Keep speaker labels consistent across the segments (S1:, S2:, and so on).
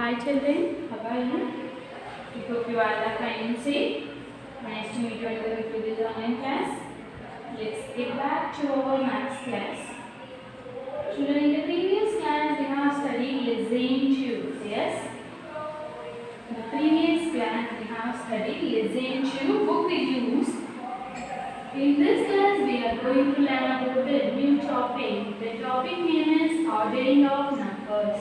S1: Hi children, how are you? We hope you all are fine and safe. Nice to meet you and welcome to this online class. Let's get back to our maths class. Children, in the previous class we have studied listening to. Yes? In the previous class we have studied listening to book reviews. In this class we are going to learn about the new topic. The topic name is ordering of numbers.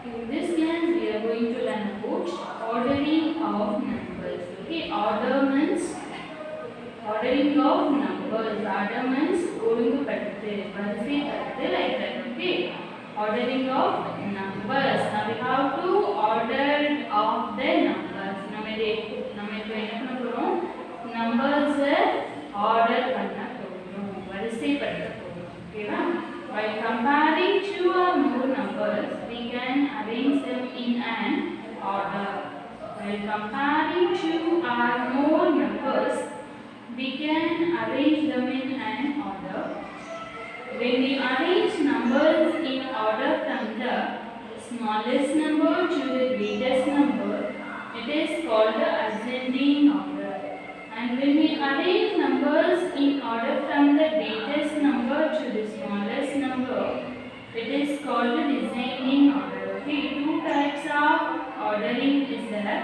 S1: In this class, we are going to learn about ordering of numbers. Okay, order means ordering of numbers. Order means ஒழுங்கு படுத்து வரிசை படுத்து like that. Okay, ordering of numbers. Now we have to order of the numbers. நம்ம இப்போ என்ன பண்ண போறோம்? Numbers order பண்ண போறோம். வரிசை படுத்த போறோம். ஓகேவா? By comparing two or more numbers, we can arrange them in an order. By comparing two or more numbers, we can arrange them in an order. When we arrange numbers in order from the smallest number to the greatest number, it is called the ascending order. And when we arrange numbers in order from the greatest number to the smallest number, it is called the descending order. Okay, two types of ordering is there.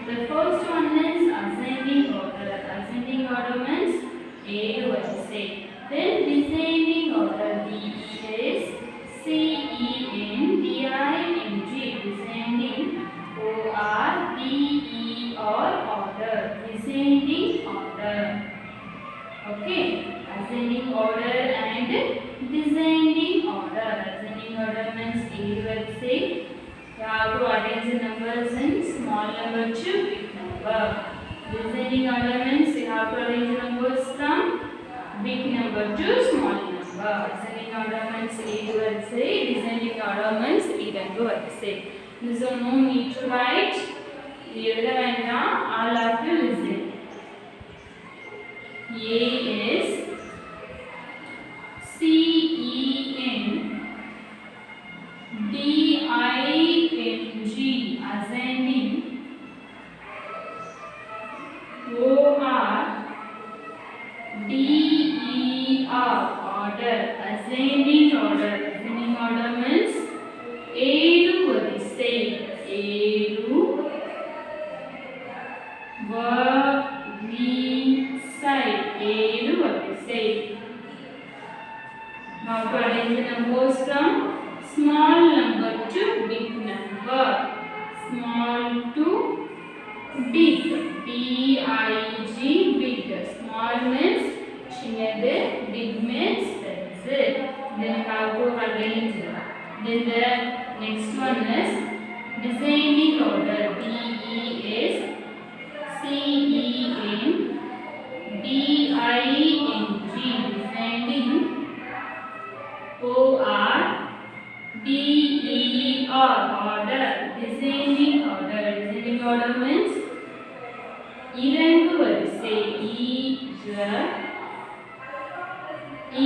S1: The first one is ascending order. Ascending order means A to variசை. Then descending order, D is C E N D I N G, descending O R D E R order, descending order. Okay, ascending order and descending order. Ascending order means A to variசை. You have to arrange the numbers in small number to big number. Descending order means you have to arrange the numbers from big number to small number. Ascending order means A to variசை. Descending order means இறங்கு வரிசை. This is no need to write. எழுத வேண்டாம். All have to listen. A is C E N D I N G, ascending. O R D E R, order, ascending order. Ascending order means ஏழு வரிசை. ஏழு வரிசை. ஏழு வரிசை. Now to arrange the numbers from small number to big number. Small to big. B-I-G, big. Small means சின்னது, big means பெருசு. Then how to arrange. Then the next one is descending order. D-E is C-E-N D-I-N-G, descending. O-R D-E-R, order, descending order. Descending order means இறங்கு வரிசை.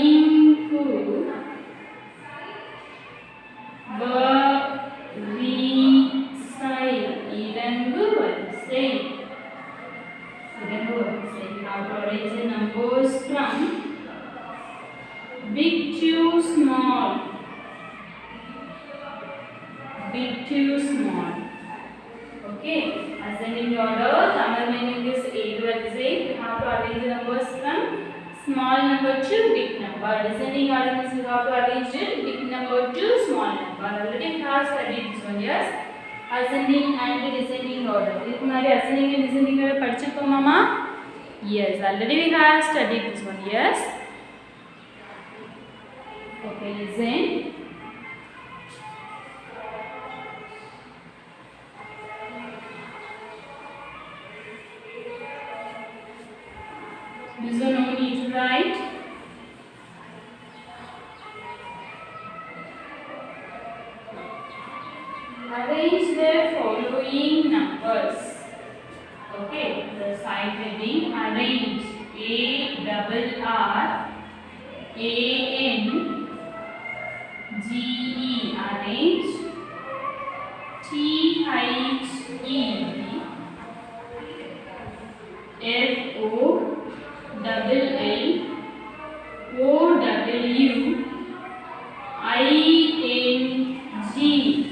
S1: இங்கு வரிசை. இறங்கு வரிசை. இறங்கு வரிசை. How to arrange the numbers from big to small. Big to small. Okay, ascending order. Tamil meaning is A to variசை. We have to arrange the numbers from small number to big number. Descending order means we have to arrange it big number to small number. Already we have studied this one. Yes, ascending and descending order. இதுக்கு முன்னாடி ascending and descending order படிச்சிருக்கோமா? Yes, already we have studied this one. Yes. Okay, listen. This one no need to write. Arrange the following numbers. Okay, the side heading arrange. A-R-A-N-G-E, arrange.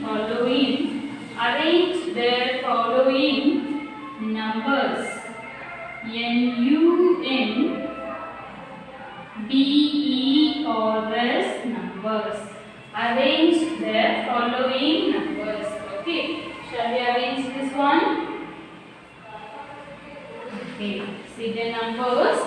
S1: Following. Arrange the following numbers. NUNBERS numbers. Arrange the following numbers. Okay. Shall we arrange this one? Okay. See the numbers.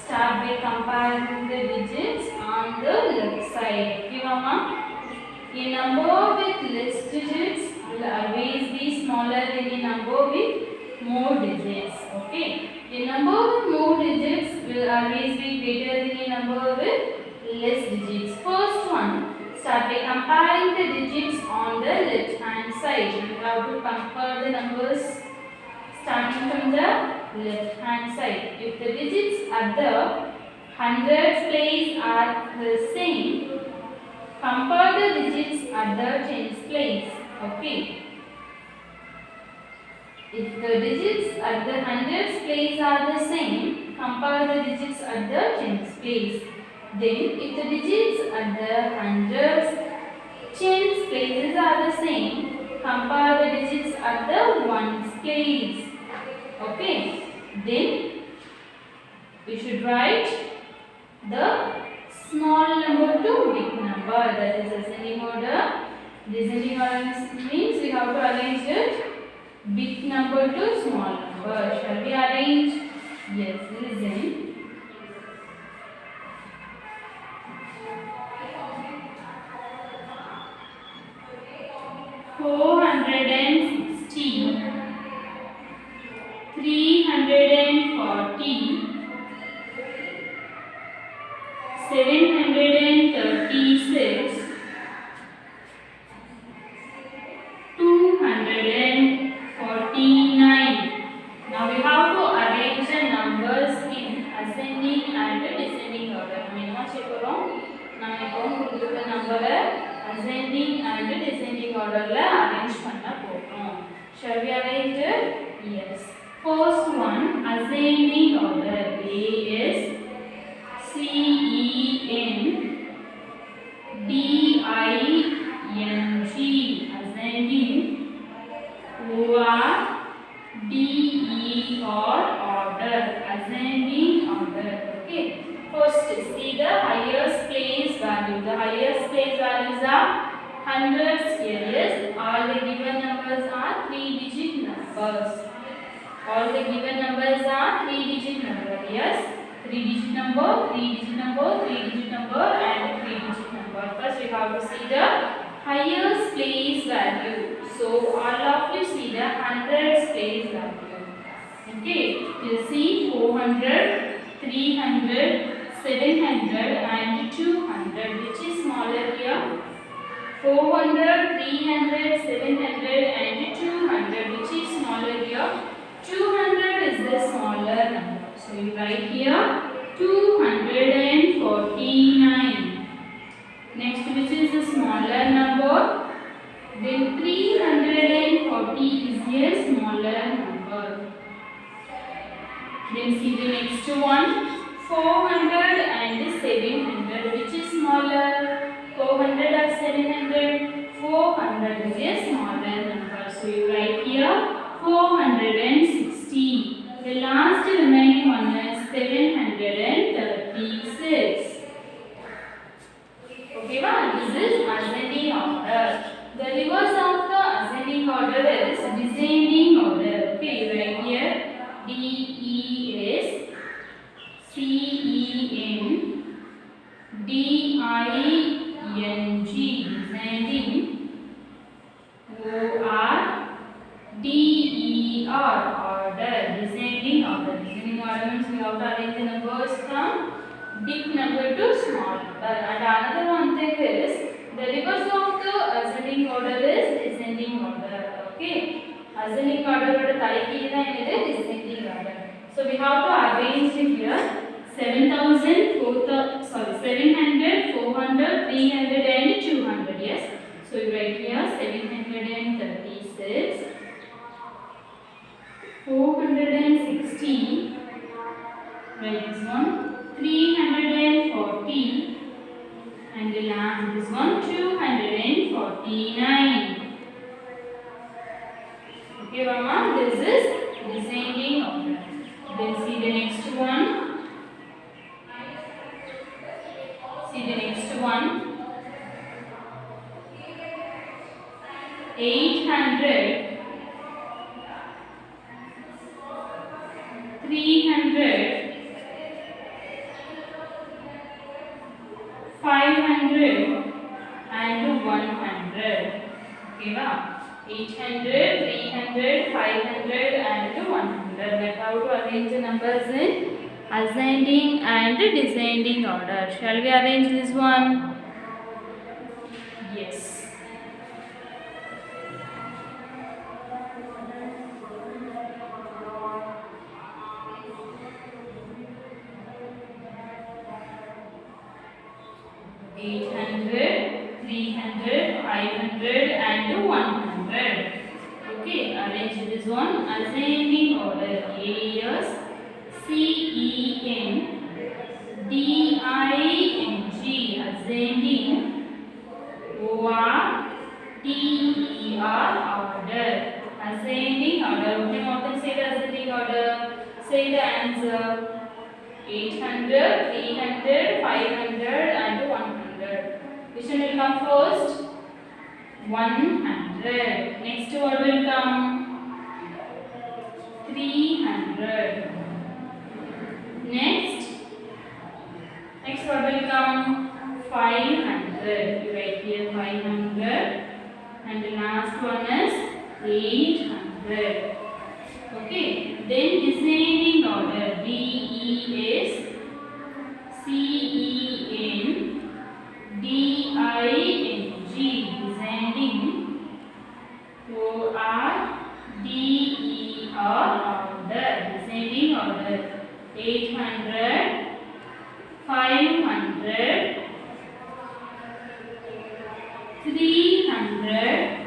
S1: Start by comparing the digits on the left side. Okay, Mama? A number with less digits will always be smaller than a number with more digits. Okay? A number with more digits will always be greater than a number with less digits. First one, start by comparing the digits on the left hand side. You have to compare the numbers starting from the left hand side. If the digits at the hundreds place are the same, compare the digits at the tens place. Okay. If the digits at the hundreds place are the same, compare the digits at the tens place. Then, if the digits at the hundreds, tens places are the same, compare the digits at the ones place. Okay. Then, we should write the small number to big number, that is ascending order. Descending order means we have to arrange it big number to small number. Shall we arrange? Yes, listen. $460, $340, $736, $249. Now we have to arrange the numbers in ascending and descending order. We must check around. Now we go to the number ascending and descending order la arrange panna porom. Shall we arrange it? Yes. First one, ascending order. A is C E N D I N G. Ascending. O R D E R order. Ascending order. Okay. First, see the highest place value. The highest place values are hundreds here. Yes, all the given numbers are 3-digit numbers. All the given numbers are 3-digit number. Yes, 3-digit number, 3-digit number, 3-digit number, and 3-digit number. First, we have to see the highest place value. So, all of you see the hundreds place value. Okay, you see 400, 300, 700 and 200. Which is smaller here? 400, 300, 700 and 200. Which is smaller here? 200 is the smaller number. So you write here 249. Next, which is the smaller number? Then 340 is a smaller number. Then see the next one. 400 and 700. Which is smaller? 400 or 700? 400 is a smaller number. So you write here 460. The last remaining one is 736. Okay, this is ascending order. The reverse of the ascending order is descending order. Okay, right here D E S C E N D I N G. Descending. O R D E R order. Descending order. Descending order means we have to arrange the numbers from big number to small number. And another one thing is the reverse of the ascending order is descending order. Okay. ascending order oda தலைகீழ தான் என்னது descending order. So we have to arrange here 700, 400, 300 and 200. Yes. So you write here 736, 460, write this one, 340, and the last this one 249. Okay, Mama, this is descending order. Then see the next one. See the next one. 800, 300, 500 and 100. Okay, wow. 800, 300, 500 and 100. That's how to arrange the numbers in ascending and descending order. Shall we arrange this one? Yes. Eight hundred, 300, 500 and 100. Okay, arrange this one. Ascending order. A is CEN DING. Ascending. OR TER order. Ascending order. Okay, Martin, say the ascending order. Say the answer. 800, 300, 500 and 100. Which one will come first? 100. Next what will come? 300. Next what will come? 500. You write here 500. And the last one is 800. Okay. Then descending order. DESCEN DING. Descending. OR DER order. Descending order. 800, 500, 300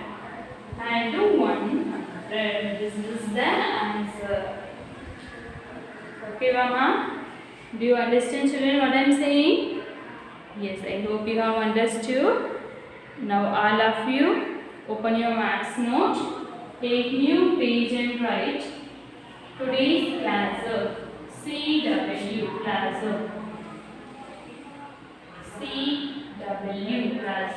S1: and 100. This is the answer. Okay, Mama? Do you understand, children, what I am saying? Yes, I hope you have understood. Now all of you open your maths note, take new page and write today's class CW class. CW class.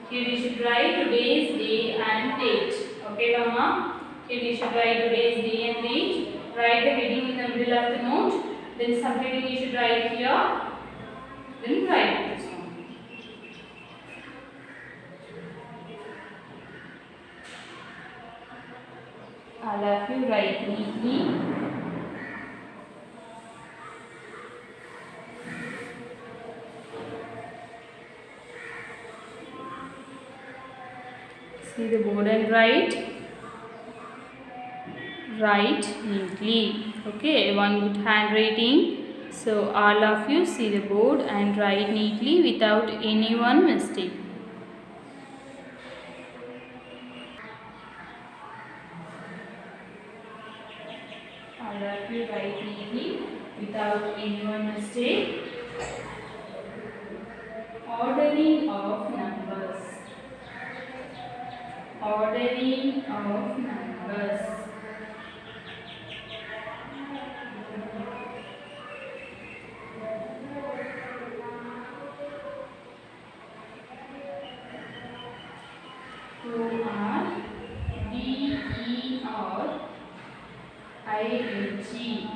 S1: Here we should write today's day and date. Okay, Mama? Here we should write today's day and date. Write the heading in the middle of the note. Then subheading you should write here. Then write this one. All of you write neatly. See the board and write. Write neatly. Okay, one good handwriting. So all of you see the board and write neatly without any one mistake. All of you write neatly without any one mistake. Ordering of numbers. Ordering of numbers.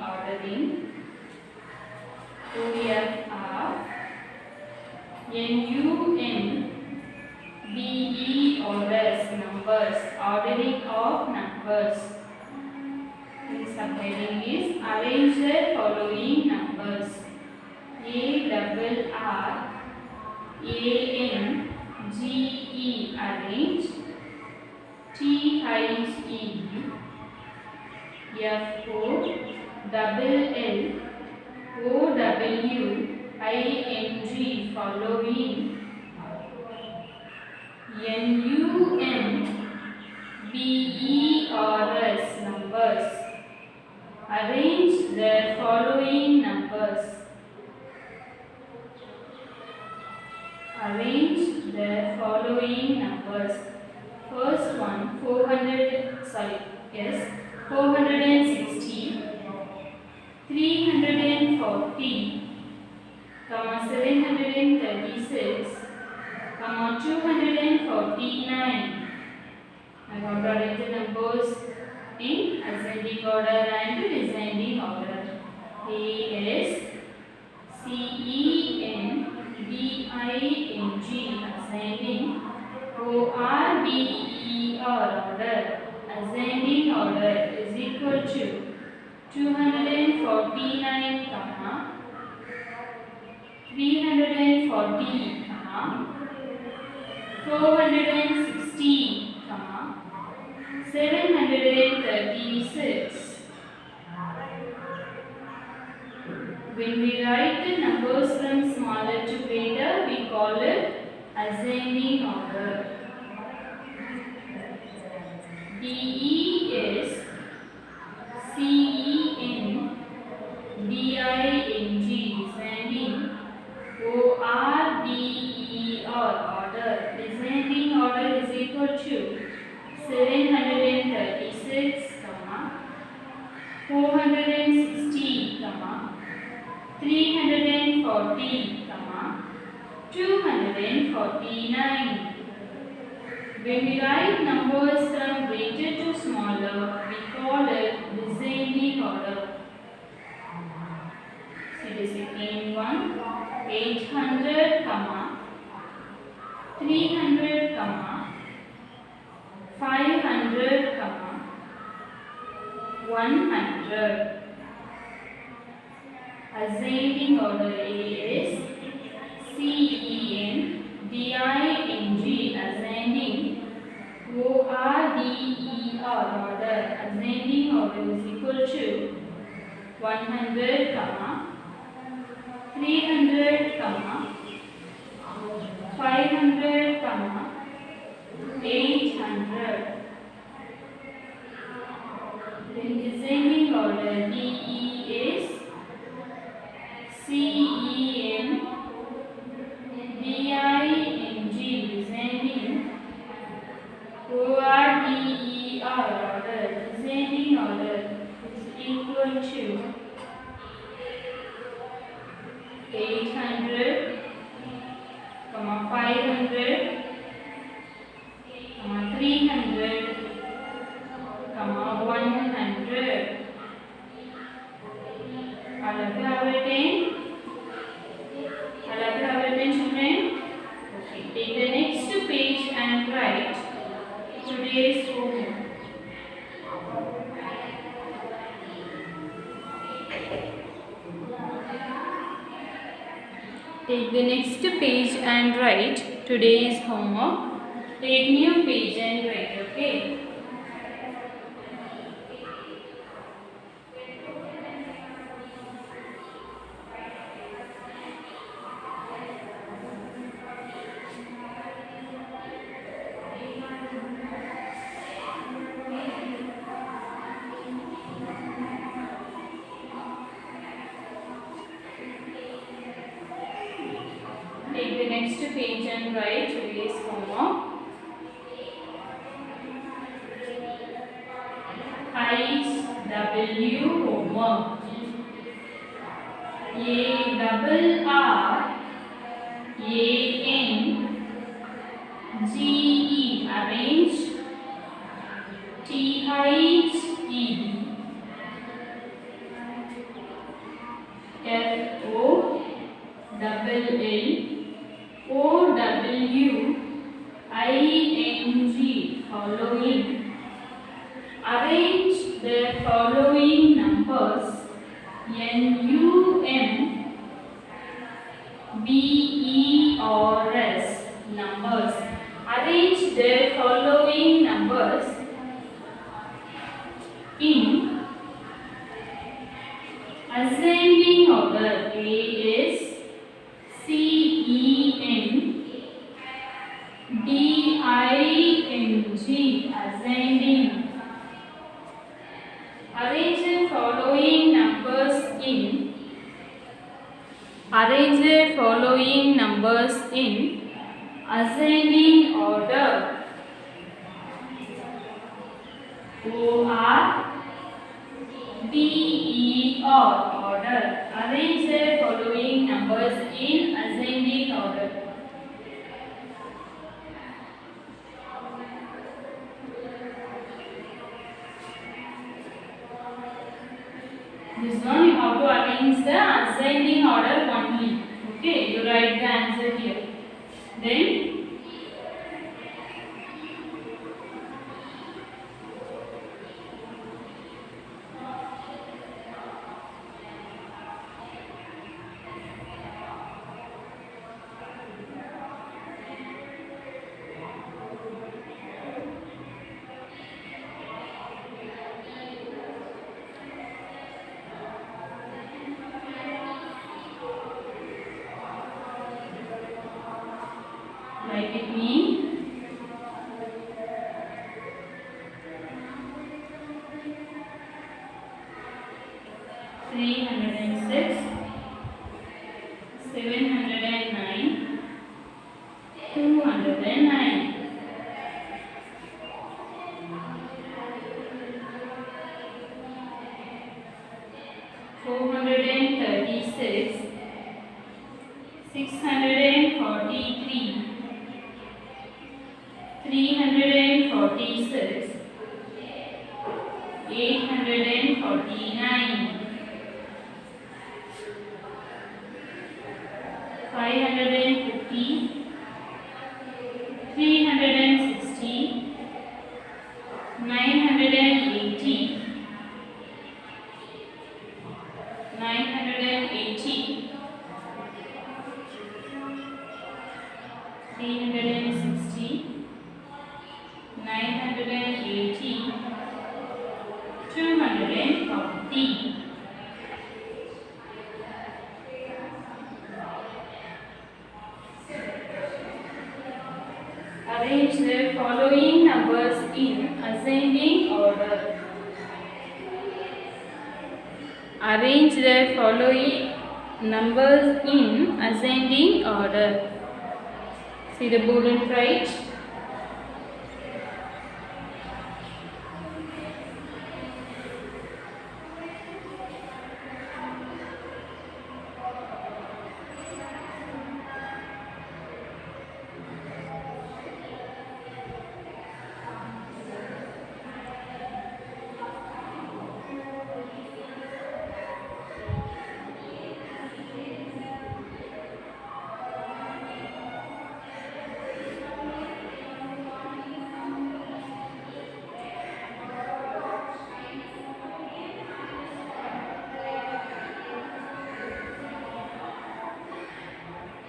S1: Ordering. OFR. NUMBE orders numbers. Ordering of numbers. The subheading is arrange the following numbers. ARRANGE. T H E F O double L O W I N G following N U M B E R S numbers. Arrange the following numbers. Arrange the following numbers. First one 460, 340, 736, 249. I have to arrange the numbers in ascending order and descending order. A S C E N D I N G ascending. O R B E R order. Ascending order is equal to 249, 340, 460, 736. When we write the numbers from smaller to greater, we call it ascending order. D E S C E N D I N G descending. O R D E R order. Descending order is equal to 736, 460, 340, 249. When we write numbers from greater to smaller, we call it descending order. See the second one, 800, 300, 500, 100. Ascending order is C E N D I N G ascending. O R D E R order. Ascending order is equal to 100, 300, 500, 800. Then descending order D E is C E N D I N G descending. O R D E R order. Descending order is equal to 800, 500, 300, 100. All of you have written? All of you have written, children? Okay. Take the next page and write today's homework. Take the next page and write today's homework. Take new page and write, okay? Take the next page and write today's homework. Height W homework. A double R A N G E arrange. T H E F O double L O W I N G following. Arrange the following numbers. N U M B E R S numbers. Arrange the following numbers. numbers in ascending order. A is C E N D I N G, ascending. Arrange the following numbers in ascending order. O R D E R, order. Arrange the following numbers in ascending order. This one you have to arrange the ascending order only. Okay, you write the answer here. Then write with me. 306, 709, 209. 436, 643, 346, 849, 550, 360, 980, 980, 360, 980, 240. Arrange the following numbers in ascending order. Arrange the following numbers in ascending order. See the board and write.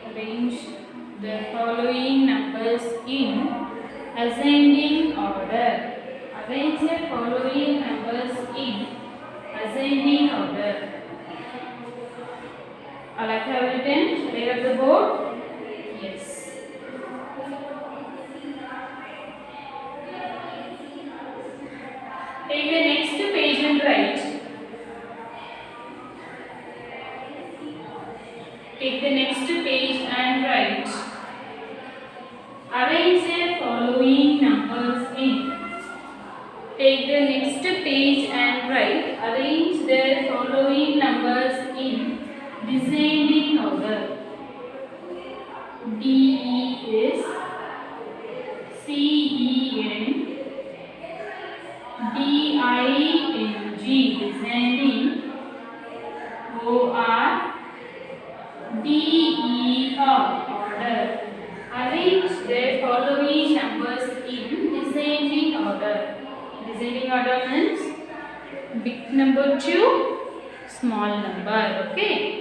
S1: Arrange the following numbers in ascending order. Arrange the following numbers in ascending order. All have written? Shall I have the board? Yes. Take the next page and write. Take the next page and write. Arrange the following numbers in. Take the next page and write. Arrange the following numbers in descending order. D E is C E N D I N G, descending. O R D E R, order. Arrange the following numbers in descending order. Descending order means big number to small number. Okay.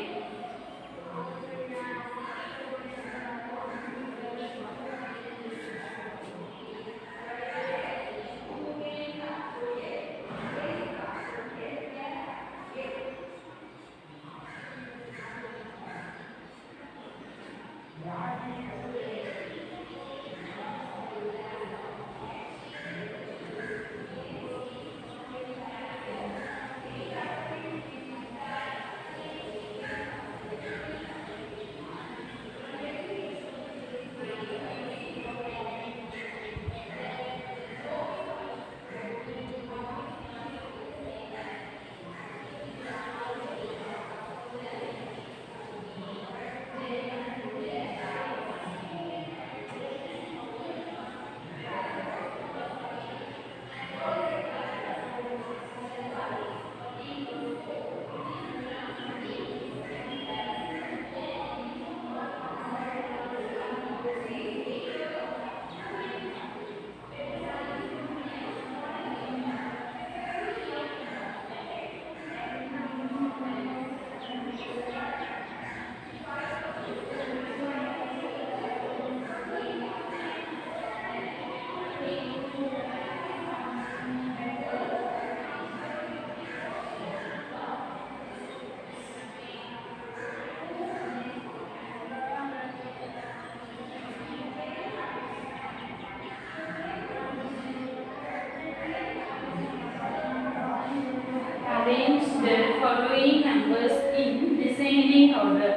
S1: in descending order.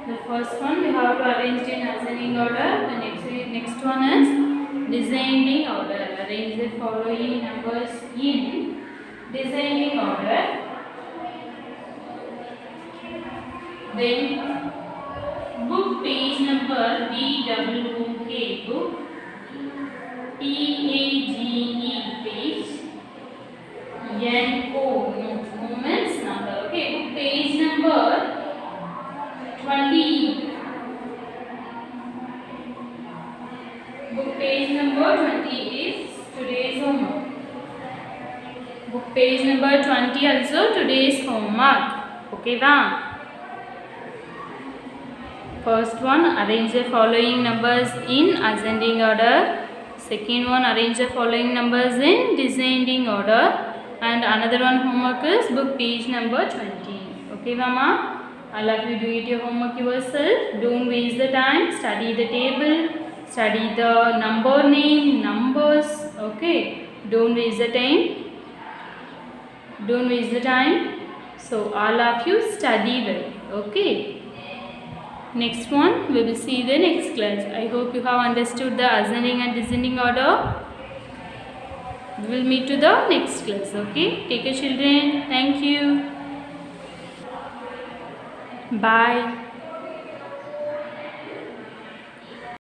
S1: The first one we have to arrange in ascending order. The next one is descending order. Arrange the following numbers in descending order. Then book page number BWOK, book PAGE page, NO moments number. Okay, book page number 20. Book page number 20 is today's homework. Book page number 20 also today's homework. Okay, da. First one, arrange the following numbers in ascending order. Second one, arrange the following numbers in descending order. And another one homework is book page number 20. Okay, Mama? All of you do it your homework yourself. Don't waste the time. Study the table. Study the number name, numbers. Okay. Don't waste the time. Don't waste the time. So all of you study well. Okay. Next one, we will see the next class. I hope you have understood the ascending and descending order. We will meet to the next class. Okay. Take care, children. Thank you. Bye.